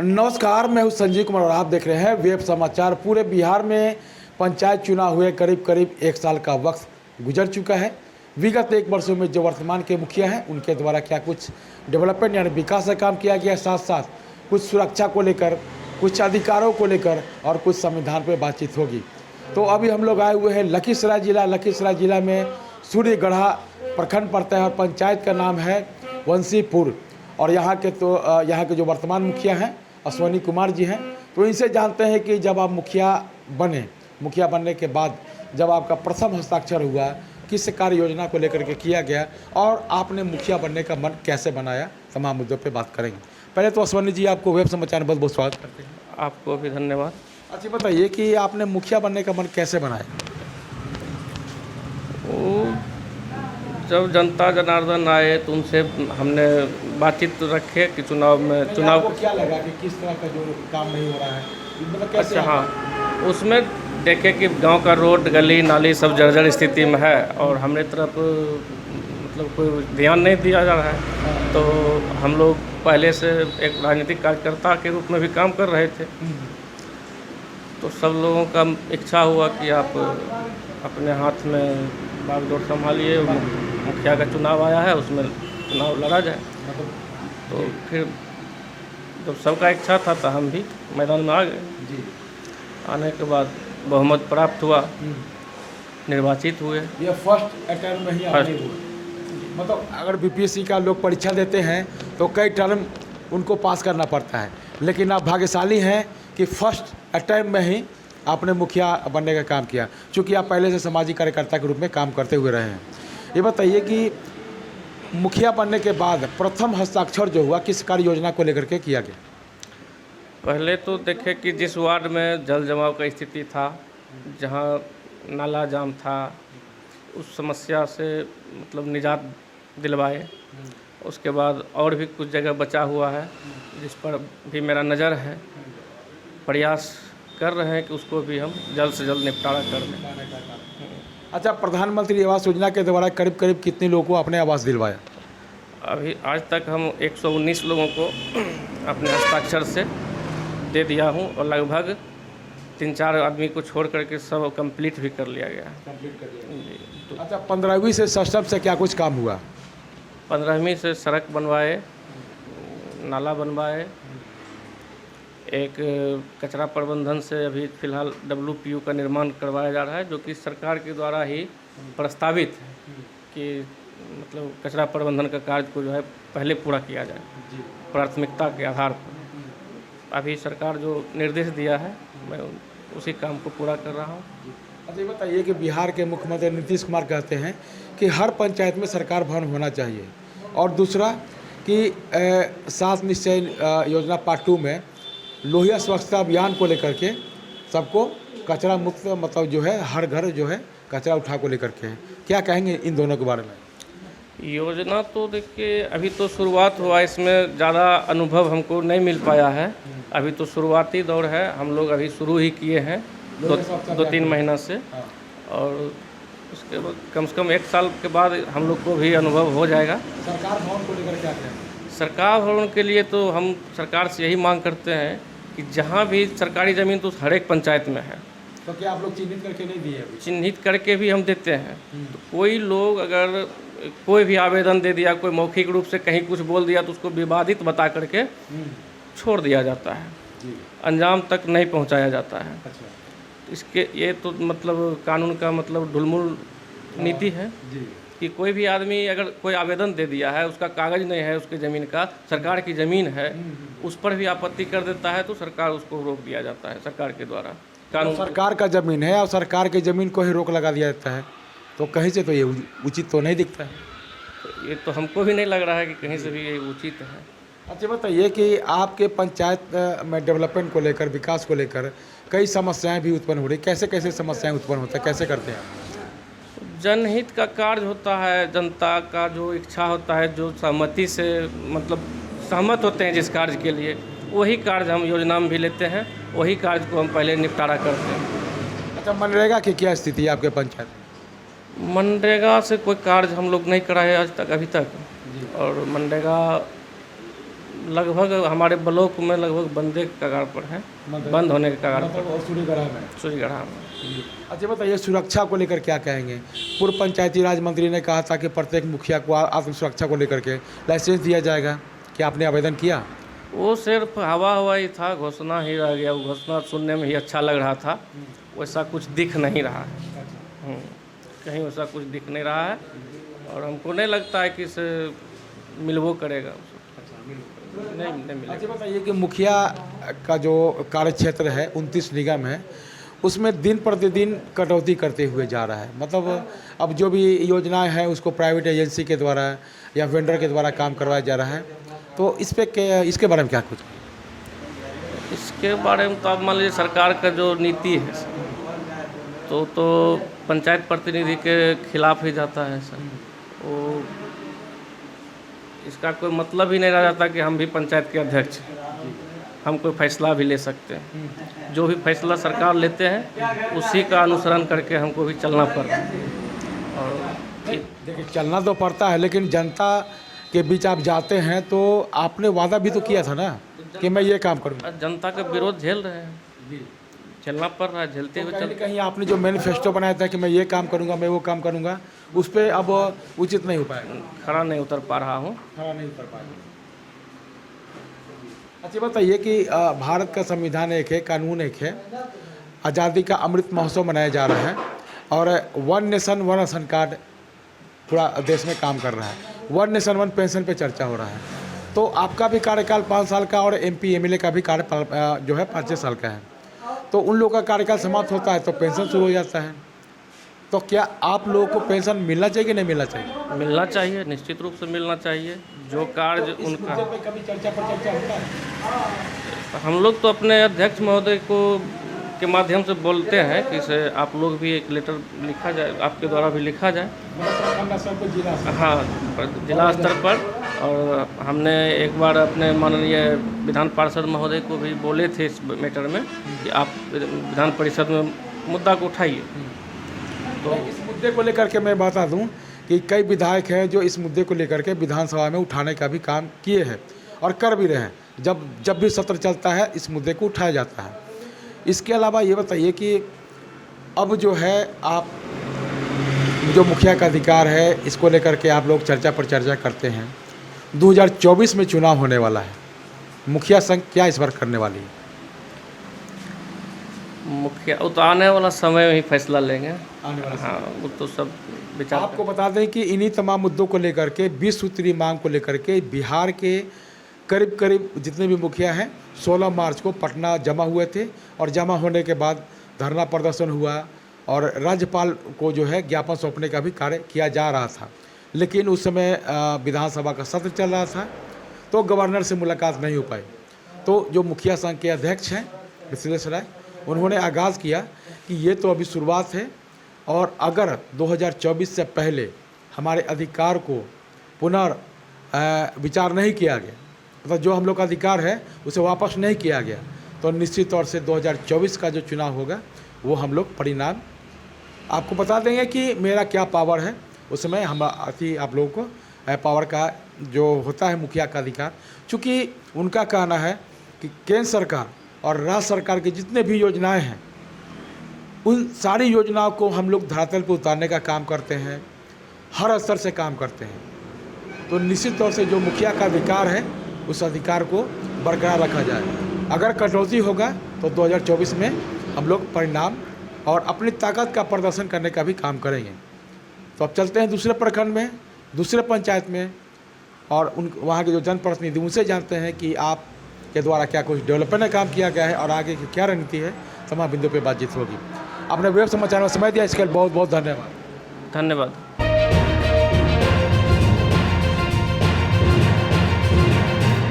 नमस्कार, मैं हूं संजीव कुमार और आप देख रहे हैं वेब समाचार। पूरे बिहार में पंचायत चुनाव हुए करीब करीब 1 साल का वक्त गुजर चुका है। विगत 1 वर्षों में जो वर्तमान के मुखिया हैं उनके द्वारा क्या कुछ डेवलपमेंट यानी विकास का काम किया गया, साथ साथ कुछ सुरक्षा को लेकर, कुछ अधिकारों को लेकर और कुछ संविधान पर बातचीत होगी। तो अभी हम लोग आए हुए हैं लखीसराय जिला में सूर्यगढ़ा प्रखंड पड़ता है और पंचायत का नाम है वंशीपुर। और यहाँ के जो वर्तमान मुखिया हैं अश्वनी कुमार जी हैं। तो इनसे जानते हैं कि जब आप मुखिया बनने के बाद जब आपका प्रथम हस्ताक्षर हुआ, किस कार्य योजना को लेकर के किया गया और आपने मुखिया बनने का मन कैसे बनाया, तमाम मुद्दों पे बात करेंगे। पहले तो अश्वनी जी, आपको वेब समाचार में बहुत बहुत स्वागत करते हैं। आपको भी धन्यवाद। अच्छा बताइए कि आपने मुखिया बनने का मन कैसे बनाया? वो जब जनता जनार्दन आए तो उनसे हमने बातचीत रखे कि चुनाव को क्या लगा कि किस तरह का जो काम नहीं हो रहा है, मतलब कैसे? अच्छा, हाँ, उसमें देखे कि गांव का रोड गली नाली सब जर्जर स्थिति में है और हमारे तरफ मतलब कोई ध्यान नहीं दिया जा रहा है। तो हम लोग पहले से एक राजनीतिक कार्यकर्ता के रूप में भी काम कर रहे थे। तो सब लोगों का इच्छा हुआ कि आप अपने हाथ में बागडोर संभालिए, मुखिया का चुनाव आया है उसमें चुनाव लड़ा जाए। तो फिर जब सबका इच्छा था तो हम भी मैदान में आ गए। आने के बाद बहुमत प्राप्त हुआ, निर्वाचित हुए। ये फर्स्ट अटेम्प्ट में ही आपने हुआ? मतलब अगर बीपीएससी का लोग परीक्षा देते हैं तो कई टर्म उनको पास करना पड़ता है, लेकिन आप भाग्यशाली हैं कि फर्स्ट अटेम्प्ट में ही आपने मुखिया बनने का काम किया, क्योंकि आप पहले से सामाजिक कार्यकर्ता के रूप में काम करते हुए रहे हैं। ये बताइए कि मुखिया बनने के बाद प्रथम हस्ताक्षर जो हुआ किस कार्य योजना को लेकर के किया गया? पहले तो देखे कि जिस वार्ड में जल जमाव का स्थिति था, जहाँ नाला जाम था, उस समस्या से मतलब निजात दिलवाए। उसके बाद और भी कुछ जगह बचा हुआ है जिस पर भी मेरा नज़र है, प्रयास कर रहे हैं कि उसको भी हम जल्द से जल्द निपटारा कर दें। अच्छा, प्रधानमंत्री आवास योजना के द्वारा करीब करीब कितने लोगों को अपने आवास दिलवाया? अभी आज तक हम 119 लोगों को अपने हस्ताक्षर से दे दिया हूं और लगभग 3-4 आदमी को छोड़ करके सब कंप्लीट भी कर लिया गया। जी। अच्छा, 15वीं से सशम से क्या कुछ काम हुआ? 15वीं से सड़क बनवाए, नाला बनवाए, एक कचरा प्रबंधन से अभी फ़िलहाल WPU का निर्माण करवाया जा रहा है, जो कि सरकार के द्वारा ही प्रस्तावित है कि मतलब कचरा प्रबंधन का कार्य को जो है पहले पूरा किया जाए प्राथमिकता के आधार पर। अभी सरकार जो निर्देश दिया है मैं उसी काम को पूरा कर रहा हूँ। अच्छा, ये बताइए कि बिहार के मुख्यमंत्री नीतीश कुमार कहते हैं कि हर पंचायत में सरकार भवन होना चाहिए, और दूसरा कि 7 निश्चय योजना पार्ट 2 में लोहिया स्वच्छता अभियान को लेकर के सबको कचरा मुक्त मतलब जो है हर घर जो है कचरा उठा को लेकर के हैं। क्या कहेंगे इन दोनों के बारे में? योजना तो देखिए अभी तो शुरुआत हुआ, इसमें ज़्यादा अनुभव हमको नहीं मिल पाया है। अभी तो शुरुआती दौर है, हम लोग अभी शुरू ही किए हैं 2-3 महीना से। और उसके बाद कम से कम 1 साल के बाद हम लोग को भी अनुभव हो जाएगा। सरकार भवन को लेकर क्या कहें? सरकार भवन के लिए तो हम सरकार से यही मांग करते हैं कि जहाँ भी सरकारी ज़मीन तो हर एक पंचायत में है। तो क्या आप लोग चिन्हित करके नहीं दिए? चिन्हित करके भी हम देते हैं। तो कोई लोग अगर कोई भी आवेदन दे दिया, कोई मौखिक रूप से कहीं कुछ बोल दिया तो उसको विवादित बता करके छोड़ दिया जाता है, अंजाम तक नहीं पहुंचाया जाता है। अच्छा। इसके ये तो मतलब कानून का मतलब ढुलमुल नीति है कि कोई भी आदमी अगर कोई आवेदन दे दिया है, उसका कागज़ नहीं है उसके ज़मीन का, सरकार की ज़मीन है, उस पर भी आपत्ति कर देता है तो सरकार उसको रोक दिया जाता है सरकार के द्वारा। कानून सरकार का ज़मीन है और सरकार की ज़मीन को ही रोक लगा दिया जाता है, तो कहीं से तो ये उचित तो नहीं दिखता है। तो ये तो हमको भी नहीं लग रहा है कि कहीं से भी ये उचित है। अच्छा बताइए कि आपके पंचायत में डेवलपमेंट को लेकर, विकास को लेकर कई समस्याएं भी उत्पन्न हो रही, कैसे कैसे समस्याएं उत्पन्न होता है, कैसे करते हैं? जनहित का कार्य होता है, जनता का जो इच्छा होता है, जो सहमति से मतलब सहमत होते हैं जिस कार्य के लिए, वही कार्य हम योजना में भी लेते हैं, वही कार्य को हम पहले निपटारा करते हैं। अच्छा, मनरेगा की क्या स्थिति है आपके पंचायत में? मनरेगा से कोई कार्य हम लोग नहीं कराए आज तक अभी तक। और मनरेगा लगभग हमारे ब्लॉक में लगभग बंदे के कगार पर है, बंद होने के कगार पर, मतलब सूर्यगढ़ा में। सूर्यगढ़ा में। अच्छा बताइए, सुरक्षा को लेकर क्या कहेंगे? पूर्व पंचायती राज मंत्री ने कहा था कि प्रत्येक मुखिया को आत्म सुरक्षा को लेकर के लाइसेंस दिया जाएगा, क्या आपने आवेदन किया? वो सिर्फ हवा ही था, घोषणा ही रह गया। वो घोषणा सुनने में ही अच्छा लग रहा था, वैसा कुछ दिख नहीं रहा है। कहीं वैसा कुछ दिख नहीं रहा है और हमको नहीं लगता है कि इसे मिलवो करेगा। नहीं मिलेगा। अच्छा बताइए कि मुखिया का जो कार्य क्षेत्र है 29 निगम है, उसमें दिन प्रतिदिन कटौती करते हुए जा रहा है। मतलब अब जो भी योजनाएं हैं उसको प्राइवेट एजेंसी के द्वारा या वेंडर के द्वारा काम करवाया जा रहा है, तो इस पे इसके बारे में क्या कुछ? इसके बारे में तो आप मान लीजिए सरकार का जो नीति है तो पंचायत प्रतिनिधि के खिलाफ ही जाता है सर। वो इसका कोई मतलब ही नहीं रह जाता कि हम भी पंचायत के अध्यक्ष हैं, हम कोई फैसला भी ले सकते हैं। जो भी फैसला सरकार लेते हैं उसी का अनुसरण करके हमको भी चलना पड़ता है। और देखिए चलना तो पड़ता है, लेकिन जनता के बीच आप जाते हैं तो आपने वादा भी तो किया था ना कि मैं ये काम करूँगा। जनता का विरोध झेल रहे हैं, झेलना पड़ रहा है, झेलते हुए कहीं कहीं आपने जो मैनिफेस्टो बनाया था कि मैं ये काम करूँगा, मैं वो काम करूँगा, उस पर अब उचित नहीं हो पाएगा, खड़ा नहीं उतर पा रहा हूँ। खड़ा नहीं उतर पाएगा। अच्छा बताइए कि भारत का संविधान एक है, कानून एक है, आज़ादी का अमृत महोत्सव मनाया जा रहा है और one nation one ration card पूरा देश में काम कर रहा है, वन नेशन वन पेंशन पे चर्चा हो रहा है। तो आपका भी कार्यकाल 5 साल का और MP MLA का भी कार्यकाल जो है 5-6 साल का है, तो उन लोगों का कार्यकाल समाप्त होता है तो पेंशन शुरू हो जाता है। तो क्या आप लोगों को पेंशन मिलना चाहिए कि नहीं मिलना चाहिए? मिलना चाहिए, निश्चित रूप से मिलना चाहिए। जो कार्य उनका कभी चर्चा पर चर्चा होता है? हम लोग तो अपने अध्यक्ष महोदय को के माध्यम से बोलते हैं कि इसे आप लोग भी एक लेटर लिखा जाए, आपके द्वारा भी लिखा जाए। हाँ, जिला स्तर पर। और हमने एक बार अपने माननीय विधान पार्षद महोदय को भी बोले थे इस मैटर में कि आप विधान परिषद में मुद्दा को उठाइए। तो इस मुद्दे को लेकर के मैं बता दूं कि कई विधायक हैं जो इस मुद्दे को लेकर के विधानसभा में उठाने का भी काम किए हैं और कर भी रहे हैं। जब भी सत्र चलता है इस मुद्दे को उठाया जाता है। इसके अलावा ये बताइए कि अब जो है आप जो मुखिया का अधिकार है इसको लेकर के आप लोग चर्चा पर चर्चा करते हैं। 2024 में चुनाव होने वाला है, मुखिया संघ क्या इस बार करने वाली है? मुखिया तो आने वाला समय में ही फैसला लेंगे। आने वाला हाँ, वो तो सब विचार। आपको बता दें कि इन्हीं तमाम मुद्दों को लेकर के 20 सूत्री मांग को लेकर के बिहार के करीब करीब जितने भी मुखिया हैं 16 मार्च को पटना जमा हुए थे और जमा होने के बाद धरना प्रदर्शन हुआ और राज्यपाल को जो है ज्ञापन सौंपने का भी कार्य किया जा रहा था। लेकिन उस समय विधानसभा का सत्र चल रहा था तो गवर्नर से मुलाकात नहीं हो पाई। तो जो मुखिया संघ के अध्यक्ष हैं मिथिलेश राय, उन्होंने आगाज़ किया कि ये तो अभी शुरुआत है और अगर 2024 से पहले हमारे अधिकार को पुनर्विचार नहीं किया गया, मतलब जो हम लोग का अधिकार है उसे वापस नहीं किया गया, तो निश्चित तौर से 2024 का जो चुनाव होगा वो हम लोग परिणाम आपको बता देंगे कि मेरा क्या पावर है। उसमें हम आप लोगों को पावर का जो होता है मुखिया का अधिकार, चूँकि उनका कहना है कि केंद्र सरकार और राज्य सरकार की जितने भी योजनाएं हैं उन सारी योजनाओं को हम लोग धरातल पर उतारने का काम करते हैं, हर स्तर से काम करते हैं। तो निश्चित तौर से जो मुखिया का अधिकार है उस अधिकार को बरकरार रखा जाए। अगर कटौती होगा तो 2024 में हम लोग परिणाम और अपनी ताकत का प्रदर्शन करने का भी काम करेंगे। तो अब चलते हैं दूसरे प्रखंड में, दूसरे पंचायत में और उन वहाँ के जो जनप्रतिनिधि उनसे जानते हैं कि आप के द्वारा क्या कुछ डेवलपमेंट का काम किया गया है और आगे की क्या रणनीति है। तमाम बिंदु पे बातचीत होगी। आपने वेब समाचार में समय दिया, इसके लिए बहुत बहुत धन्यवाद। धन्यवाद।